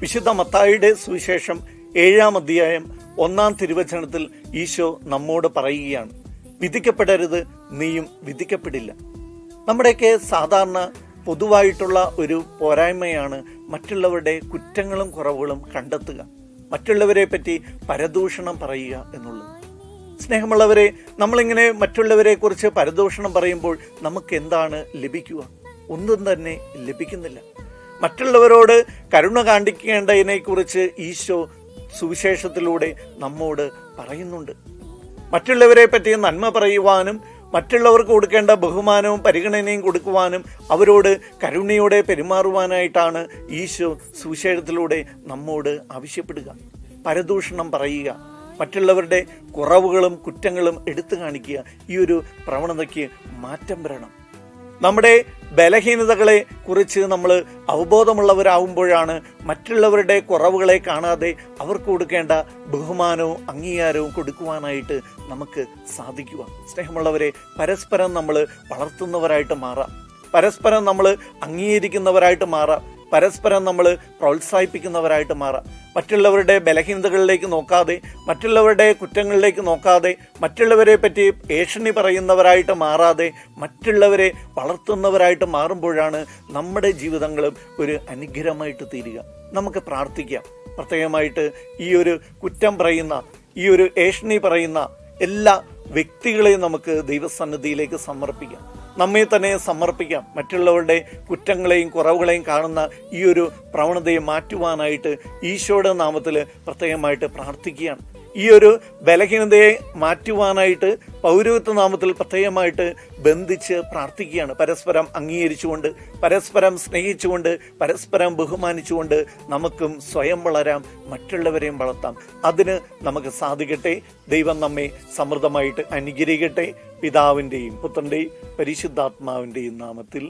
വിശുദ്ധ മത്തായിയുടെ സുവിശേഷം 7-ാം അധ്യായം 1-ാം തിരുവചനത്തിൽ ഈശോ നമ്മോട് പറയുകയാണ്, വിധിക്കപ്പെടരുത്, നീയും വിധിക്കപ്പെടില്ല. നമ്മുടെയൊക്കെ സാധാരണ പൊതുവായിട്ടുള്ള ഒരു പോരായ്മയാണ് മറ്റുള്ളവരുടെ കുറ്റങ്ങളും കുറവുകളും കണ്ടെത്തുക, മറ്റുള്ളവരെ പറ്റി പരദൂഷണം പറയുക എന്നുള്ളത്. സ്നേഹമുള്ളവരെ, നമ്മളിങ്ങനെ മറ്റുള്ളവരെ കുറിച്ച് പരദൂഷണം പറയുമ്പോൾ നമുക്ക് എന്താണ് ലഭിക്കുക? ഒന്നും തന്നെ ലഭിക്കുന്നില്ല. മറ്റുള്ളവരോട് കരുണ കാണിക്കേണ്ടതിനെ കുറിച്ച് ഈശോ സുവിശേഷത്തിലൂടെ നമ്മോട് പറയുന്നുണ്ട്. മറ്റുള്ളവരെ പറ്റി നന്മ പറയുവാനും മറ്റുള്ളവർക്ക് കൊടുക്കേണ്ട ബഹുമാനവും പരിഗണനയും കൊടുക്കുവാനും അവരോട് കരുണയോടെ പെരുമാറുവാനായിട്ടാണ് ഈശോ സുവിശേഷത്തിലൂടെ നമ്മോട് ആവശ്യപ്പെടുക. പരദൂഷണം പറയുക, മറ്റുള്ളവരുടെ കുറവുകളും കുറ്റങ്ങളും എടുത്തു കാണിക്കുക, ഈ ഒരു പ്രവണതയ്ക്ക് മാറ്റം വരണം. നമ്മുടെ ബലഹീനതകളെ കുറിച്ച് നമ്മൾ അവബോധമുള്ളവരാകുമ്പോഴാണ് മറ്റുള്ളവരുടെ കുറവുകളെ കാണാതെ അവർക്ക് കൊടുക്കേണ്ട ബഹുമാനവും അംഗീകാരവും കൊടുക്കുവാനായിട്ട് നമുക്ക് സാധിക്കുക. സ്നേഹമുള്ളവരെ, പരസ്പരം നമ്മൾ വളർത്തുന്നവരായിട്ട് മാറാം, പരസ്പരം നമ്മൾ അംഗീകരിക്കുന്നവരായിട്ട് മാറാം, പരസ്പരം നമ്മൾ പ്രോത്സാഹിപ്പിക്കുന്നവരായിട്ട് മാറാം. മറ്റുള്ളവരുടെ ബലഹീനതകളിലേക്ക് നോക്കാതെ, മറ്റുള്ളവരുടെ കുറ്റങ്ങളിലേക്ക് നോക്കാതെ, മറ്റുള്ളവരെ പറ്റി ഏഷണി പറയുന്നവരായിട്ട് മാറാതെ മറ്റുള്ളവരെ വളർത്തുന്നവരായിട്ട് മാറുമ്പോഴാണ് നമ്മുടെ ജീവിതങ്ങളും ഒരു അനുഗ്രഹമായിട്ട് തീരുക. നമുക്ക് പ്രാർത്ഥിക്കാം. പ്രത്യേകമായിട്ട് ഈ ഒരു കുറ്റം പറയുന്ന, ഈ ഒരു ഏഷണി പറയുന്ന എല്ലാ വ്യക്തികളെയും നമുക്ക് ദൈവസന്നിധിയിലേക്ക് സമർപ്പിക്കാം, നമ്മെ തന്നെ സമർപ്പിക്കാം. മറ്റുള്ളവരുടെ കുറ്റങ്ങളെയും കുറവുകളെയും കാണുന്ന ഈ ഒരു പ്രവണതയെ മാറ്റുവാനായിട്ട് ഈശോയുടെ നാമത്തിൽ പ്രത്യേകമായിട്ട് പ്രാർത്ഥിക്കുകയാണ്. ഈ ഒരു ബലഹീനതയെ മാറ്റുവാനായിട്ട് പൗരോഹിത്യ നാമത്തിൽ പ്രത്യേകമായിട്ട് ബന്ധിച്ച് പ്രാർത്ഥിക്കുകയാണ്. പരസ്പരം അംഗീകരിച്ചുകൊണ്ട്, പരസ്പരം സ്നേഹിച്ചുകൊണ്ട്, പരസ്പരം ബഹുമാനിച്ചുകൊണ്ട് നമുക്കും സ്വയം വളരാം, മറ്റുള്ളവരെയും വളർത്താം. അതിന് നമുക്ക് സാധിക്കട്ടെ. ദൈവം നമ്മെ സമൃദ്ധമായിട്ട് അനുഗ്രഹിക്കട്ടെ. പിതാവിൻ്റെയും പുത്രൻ്റെയും പരിശുദ്ധാത്മാവിൻ്റെയും നാമത്തിൽ